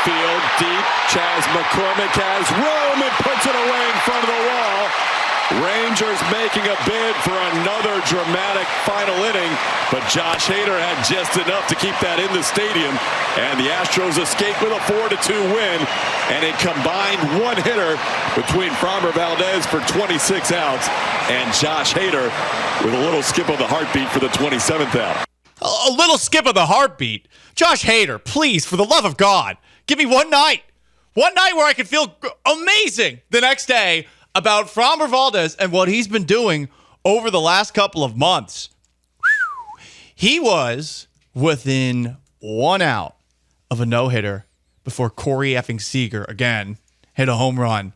field, deep. Chas McCormick has room and puts it away in front of the wall. Rangers making a bid for another dramatic final inning, but Josh Hader had just enough to keep that in the stadium, and the Astros escape with a 4-2 win, and a combined one-hitter between Framber Valdez for 26 outs and Josh Hader with a little skip of the heartbeat for the 27th out. A little skip of the heartbeat. Josh Hader, please, for the love of God, give me one night where I can feel amazing the next day about Framber Valdez and what he's been doing over the last couple of months. He was within 1 out of a no-hitter before Corey effing Seager, again, hit a home run.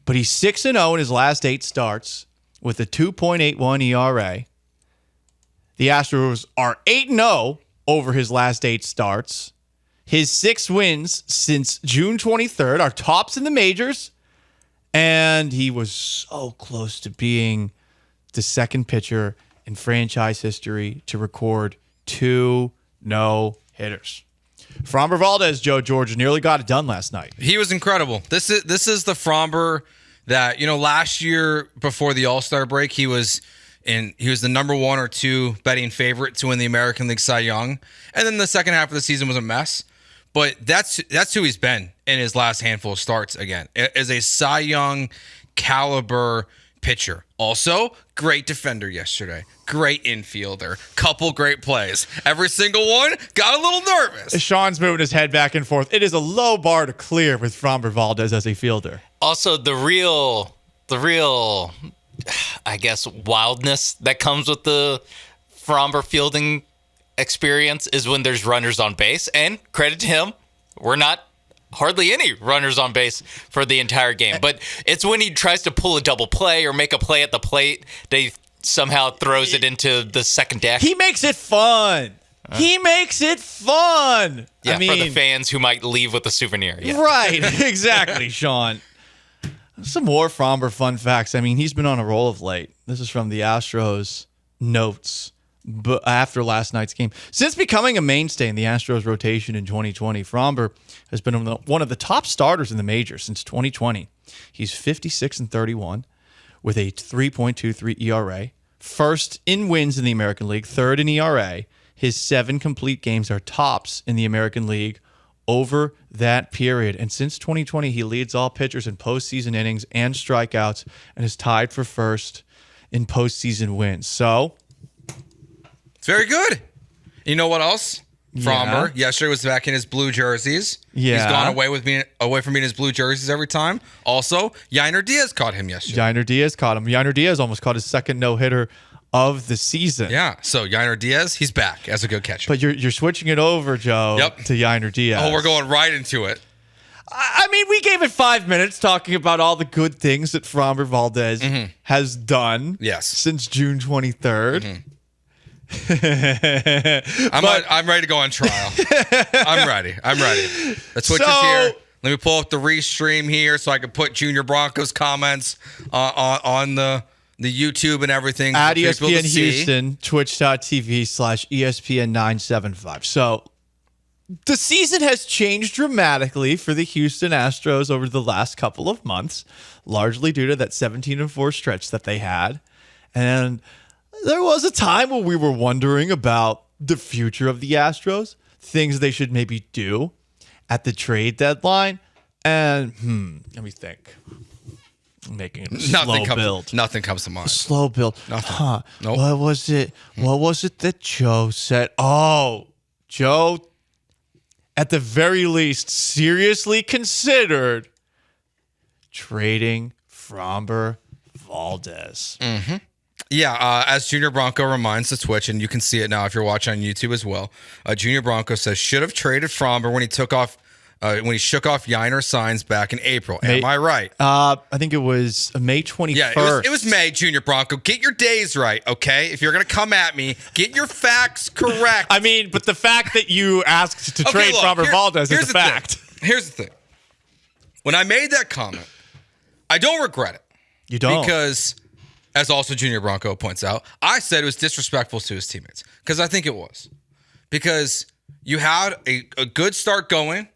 But he's 6-0 in his last 8 starts with a 2.81 ERA. The Astros are 8-0 over his last 8 starts. His 6 wins since June 23rd are tops in the majors. And he was so close to being the second pitcher in franchise history to record 2 no-hitters. Framber Valdez, Joe George, nearly got it done last night. He was incredible. This is the Framber that, last year before the All-Star break, he was the number 1 or 2 betting favorite to win the American League Cy Young. And then the second half of the season was a mess. But that's who he's been in his last handful of starts again, as a Cy Young caliber pitcher. Also, great defender yesterday. Great infielder. Couple great plays. Every single one got a little nervous. Sean's moving his head back and forth. It is a low bar to clear with Framber Valdez as a fielder. Also, the real, I guess, wildness that comes with the Framber fielding experience is when there's runners on base, and credit to him, we're not hardly any runners on base for the entire game, but it's when he tries to pull a double play or make a play at the plate that he somehow throws it into the second deck. He makes it fun. He makes it fun. Yeah, for the fans who might leave with a souvenir. Yeah. Right, exactly, Sean. Some more Framber fun facts. He's been on a roll of late. This is from the Astros notes. But after last night's game, since becoming a mainstay in the Astros rotation in 2020, Framber has been one of the top starters in the majors since 2020. He's 56-31 with a 3.23 ERA, first in wins in the American League, third in ERA. His 7 complete games are tops in the American League over that period. And since 2020, he leads all pitchers in postseason innings and strikeouts and is tied for first in postseason wins. So it's very good. You know what else? Framber yesterday was back in his blue jerseys. Yeah. He's gone away from being in his blue jerseys every time. Also, Yainer Diaz caught him yesterday. Yainer Diaz almost caught his second no-hitter of the season. Yeah, so Yainer Diaz, he's back as a good catcher. But you're switching it over, Joe, to Yainer Diaz. Oh, we're going right into it. We gave it 5 minutes talking about all the good things that Framber Valdez has done since June 23rd. I'm ready to go on trial. I'm ready. The Twitch is here. Let me pull up the restream here so I can put Junior Bronco's comments on the YouTube and everything. At ESPN Houston, twitch.tv/ESPN975. So the season has changed dramatically for the Houston Astros over the last couple of months, largely due to that 17-4 stretch that they had. And there was a time when we were wondering about the future of the Astros, things they should maybe do at the trade deadline. And let me think. I'm making a slow build. Nothing comes to mind. Slow build. Nothing. Nope. What was it? What was it that Joe said? Oh, Joe, at the very least, seriously considered trading Framber Valdez. Mm-hmm. Yeah, as Junior Bronco reminds the Twitch, and you can see it now if you're watching on YouTube as well. Junior Bronco says should have traded Framber when he shook off Yainer signs back in April. Am I right? I think it was May 21st. Yeah, it was May, Junior Bronco. Get your days right, okay? If you're going to come at me, get your facts correct. But the fact that you asked to trade Framber Valdez is a fact. Here's the thing. When I made that comment, I don't regret it. You don't? Because, as also Junior Bronco points out, I said it was disrespectful to his teammates. Because I think it was. Because you had a good start going.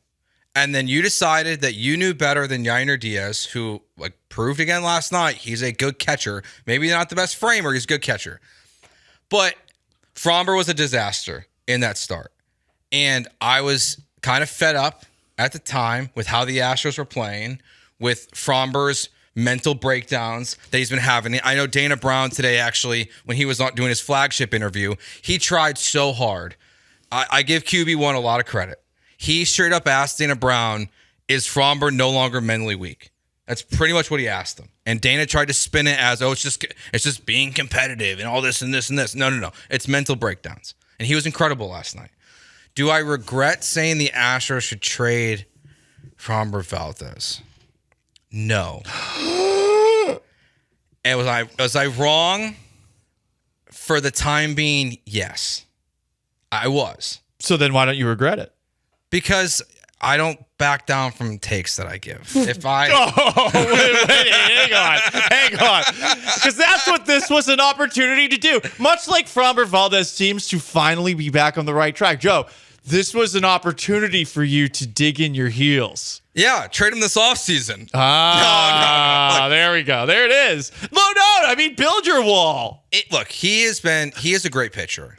And then you decided that you knew better than Yainer Diaz, who like proved again last night he's a good catcher. Maybe not the best framer, he's a good catcher. But Framber was a disaster in that start. And I was kind of fed up at the time with how the Astros were playing, with Framber's mental breakdowns that he's been having. I know Dana Brown today, actually, when he was doing his flagship interview, he tried so hard. I give QB1 a lot of credit. He straight up asked Dana Brown, is Framber no longer mentally weak? That's pretty much what he asked him. And Dana tried to spin it as, it's just being competitive and all this and this and this. No. It's mental breakdowns. And he was incredible last night. Do I regret saying the Astros should trade Framber Valdez? No. And was I wrong? For the time being, yes. I was. So then why don't you regret it? Because I don't back down from takes that I give. If I hang on. Because that's what this was an opportunity to do. Much like Framber Valdez seems to finally be back on the right track. Joe, this was an opportunity for you to dig in your heels. Yeah, trade him this offseason. No. There we go. There it is. No, I mean, build your wall. Look, he is a great pitcher.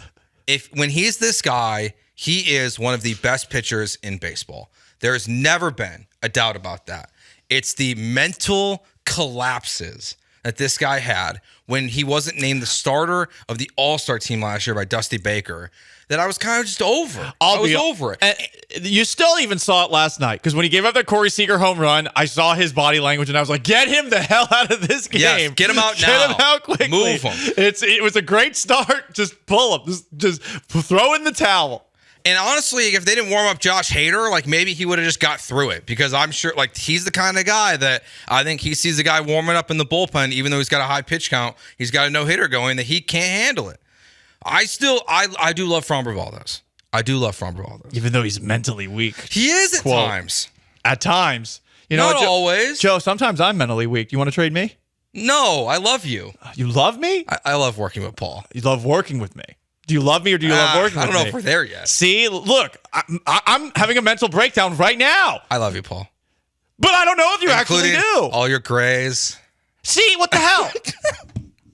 When he's this guy, he is one of the best pitchers in baseball. There's never been a doubt about that. It's the mental collapses that this guy had when he wasn't named the starter of the All-Star team last year by Dusty Baker that I was kind of just over. I was over it. And you still even saw it last night because when he gave up that Corey Seager home run, I saw his body language and I was like, get him the hell out of this game. Yes, get him out now. Get him out quickly. Move him. It was a great start. Just pull him. Just throw in the towel. And honestly, if they didn't warm up Josh Hader, like maybe he would have just got through it because I'm sure like he's the kind of guy that I think he sees the guy warming up in the bullpen, even though he's got a high pitch count, he's got a no-hitter going that he can't handle it. I do love Framber Valdez. I do love Framber Valdez. Even though he's mentally weak. He is at times. At times. You know, Not always. Joe, sometimes I'm mentally weak. You want to trade me? No, I love you. You love me? I love working with Paul. You love working with me. Do you love me or do you love working with me? I don't know if we're there yet. See, look, I'm having a mental breakdown right now. I love you, Paul. But I don't know if you Including actually do. all your grays. See, what the hell?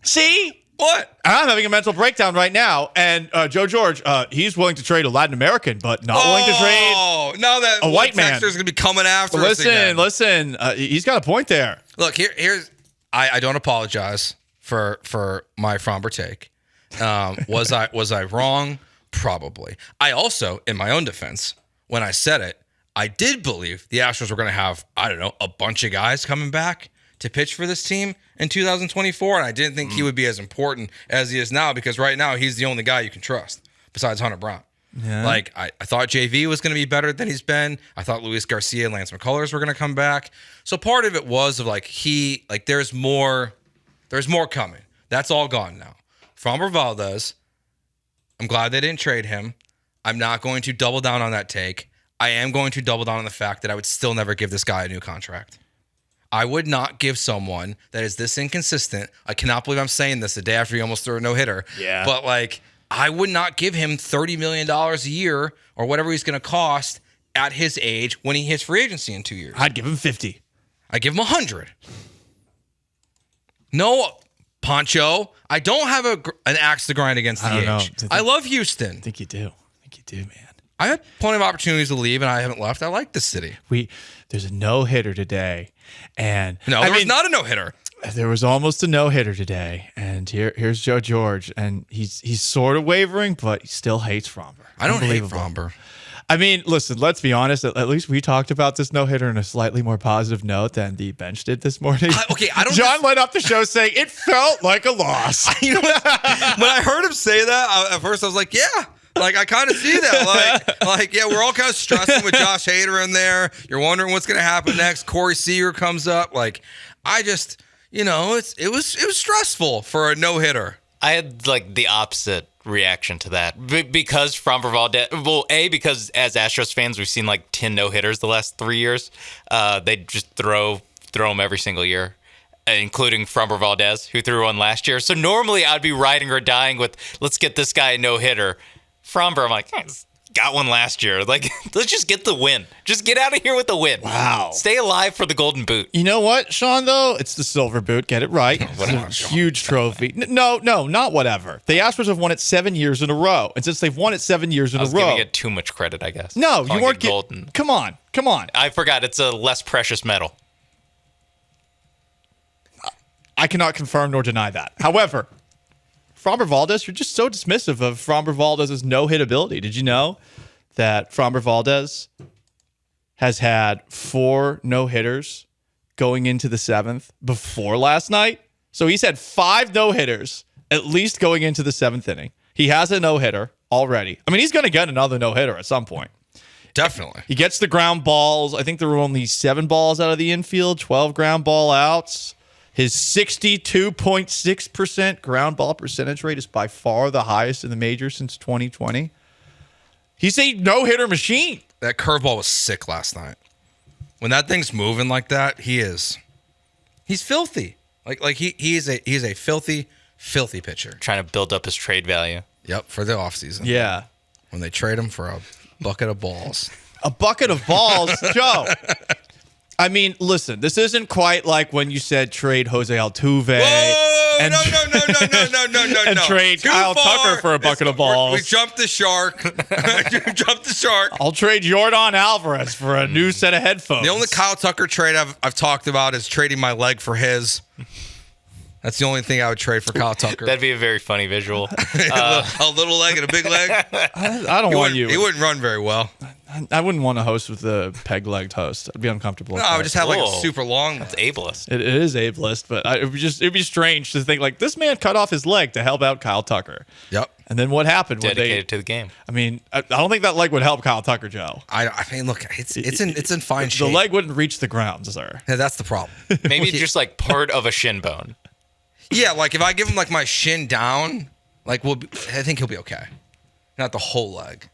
See? What? I'm having a mental breakdown right now. And Joe George, he's willing to trade a Latin American, but not willing to trade now that a white man. Texter's going to be coming after us again. Listen, he's got a point there. Look, here's I don't apologize for my Framber take. Was I wrong? Probably. I also, in my own defense, when I said it, I did believe the Astros were going to have, I don't know, a bunch of guys coming back to pitch for this team in 2024, and I didn't think he would be as important as he is now because right now he's the only guy you can trust besides Hunter Brown. Yeah. Like, I thought JV was going to be better than he's been. I thought Luis Garcia and Lance McCullers were going to come back. So part of it was of there's more coming. That's all gone now. Framber Valdez, I'm glad they didn't trade him. I'm not going to double down on that take. I am going to double down on the fact that I would still never give this guy a new contract. I would not give someone that is this inconsistent. I cannot believe I'm saying this the day after he almost threw a no-hitter. Yeah. But, I would not give him $30 million a year or whatever he's going to cost at his age when he hits free agency in 2 years. I'd give him 50. I'd give him 100. No, Poncho. I don't have an axe to grind against the age. I love Houston. I think you do. Man. I had plenty of opportunities to leave, and I haven't left. I like the city. There's a no-hitter today, and there was not a no-hitter. There was almost a no-hitter today, and here's Joe George, and he's sort of wavering, but he still hates Framber. I don't hate Framber. I mean, listen, let's be honest. At least we talked about this no-hitter in a slightly more positive note than the bench did this morning. John went up the show saying it felt like a loss. You know what? When I heard him say that, at first I was like, yeah. I kind of see that. Yeah, we're all kind of stressing with Josh Hader in there. You're wondering what's going to happen next. Corey Seager comes up. I just, it was stressful for a no-hitter. I had the opposite reaction to that because Framber Valdez. Well, because as Astros fans, we've seen 10 no-hitters the last 3 years. They just throw them every single year, including Framber Valdez, who threw one last year. So normally I'd be riding or dying with, let's get this guy a no-hitter. Framber, I'm like, got one last year. Like, let's just get the win. Just get out of here with the win. Wow. Stay alive for the Golden Boot. You know what, Sean, though? It's the silver boot. Get it right. It's a huge trophy. No, not whatever. The Astros have won it 7 years in a row. And since they've won it 7 years in I was a row. giving it too much credit, I guess. No, Calling you weren't it golden. Come on. I forgot. It's a less precious metal. I cannot confirm nor deny that. However, Framber Valdez, you're just so dismissive of Framber Valdez's no-hit ability. Did you know that Framber Valdez has had 4 no-hitters going into the 7th before last night? So he's had 5 no-hitters at least going into the 7th inning. He has a no-hitter already. I mean, he's going to get another no-hitter at some point. Definitely. He gets the ground balls. I think there were only 7 balls out of the infield, 12 ground ball outs. His 62.6% ground ball percentage rate is by far the highest in the major since 2020. He's a no-hitter machine. That curveball was sick last night. When that thing's moving like that, he's filthy. Like he is a filthy pitcher. Trying to build up his trade value. Yep, for the offseason. Yeah. When they trade him for a bucket of balls. A bucket of balls, Joe. I mean, listen, this isn't quite like when you said trade Jose Altuve. Whoa! And No. and trade Too Kyle far. Tucker for a bucket of balls. We jumped the shark. Jumped the shark. I'll trade Yordan Alvarez for a new set of headphones. The only Kyle Tucker trade I've talked about is trading my leg for his. That's the only thing I would trade for Kyle Tucker. That'd be a very funny visual. A little leg and a big leg. I don't want you. He wouldn't run very well. I wouldn't want to host with a peg-legged host. I'd be uncomfortable. No, with I that. would just have like a Whoa. super long. That's ableist. It is ableist, but it'd be strange to think like this man cut off his leg to help out Kyle Tucker. Yep. And then what happened when Dedicated to the game. I mean, I don't think that leg would help Kyle Tucker, Joe. I mean, look, it's in fine shape. The leg wouldn't reach the ground, sir. Yeah, that's the problem. Maybe just like part of a shin bone. Yeah, like if I give him like my shin down, like I think he'll be okay. Not the whole leg.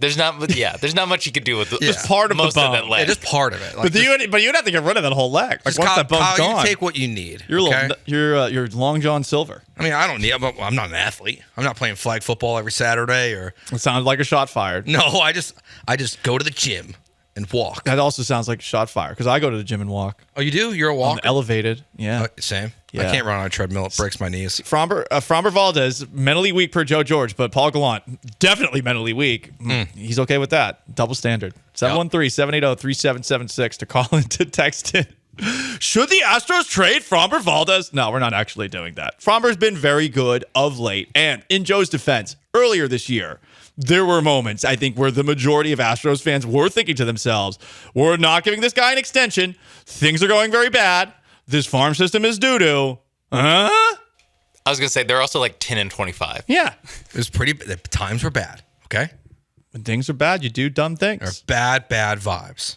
There's not much you could do with Just part of the most bone. of that leg. Yeah, just part of it. Like But you'd have to get rid of that whole leg. Like, just once Kyle, that bone's Kyle, gone, you take what you need. you're okay? you're Long John Silver. I mean, I don't need. I'm not an athlete. I'm not playing flag football every Saturday or. It sounds like a shot fired. No, I just go to the gym and walk. That also sounds like a shot fired because I go to the gym and walk. Oh, you do? You're a walker. Elevated, yeah. Same. Yeah. I can't run on a treadmill. It breaks my knees. Framber Valdez, mentally weak per Joe George, but Paul Gallant, definitely mentally weak. He's okay with that. Double standard. 713-780-3776 to call in, to text in. Should the Astros trade Framber Valdez? No, we're not actually doing that. Framber's been very good of late. And in Joe's defense, earlier this year, there were moments, I think, where the majority of Astros fans were thinking to themselves, we're not giving this guy an extension. Things are going very bad. This farm system is doo-doo. I was going to say, they're also like 10 and 25. Yeah. It was pretty. The times were bad. Okay. When things are bad, you do dumb things. They're bad vibes.